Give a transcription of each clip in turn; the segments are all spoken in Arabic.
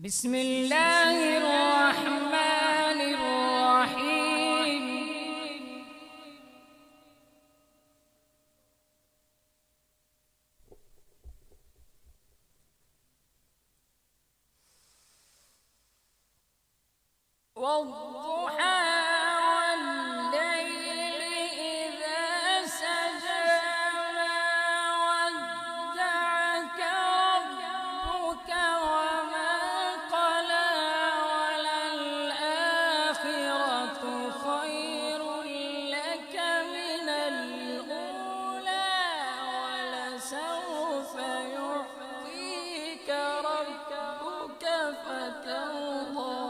بسم الله الرحمن الرحيم. والضحى والليل إذا سجى ما ودعك ربك وما قلى وللآخرة خير لك من الأولى ولسوف يعطيك ربك فترضى.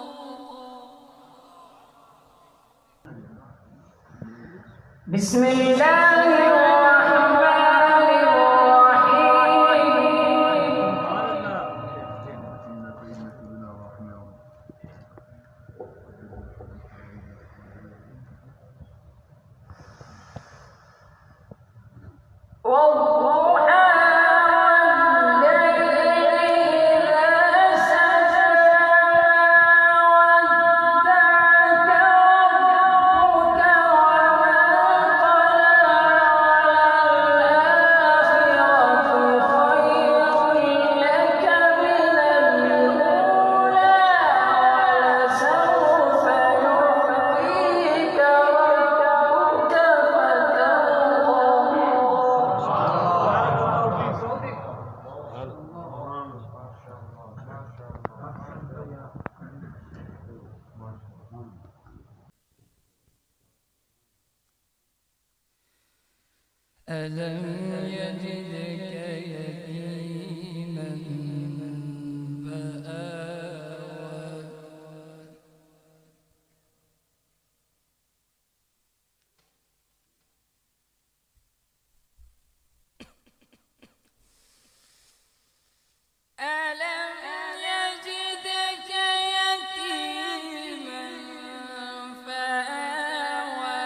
بسم الله الرحمن الرحيم. والضحى والليل إذا سجى ودعك ربك ألم يجدك يتيما فآوى ألم يجدك يتيما فآوى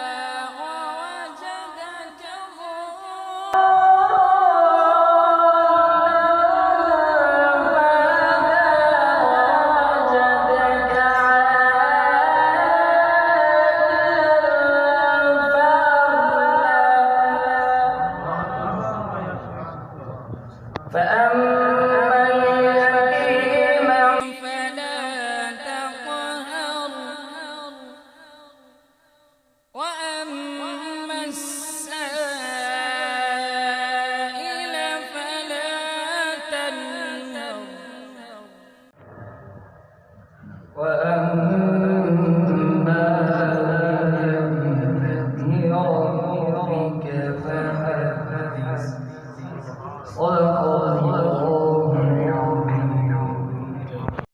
ووجدك فأما اليتيم فلا تقهر وأما السائل فلا تنهر وأما بنعمة ربك فحدث. صدق الله.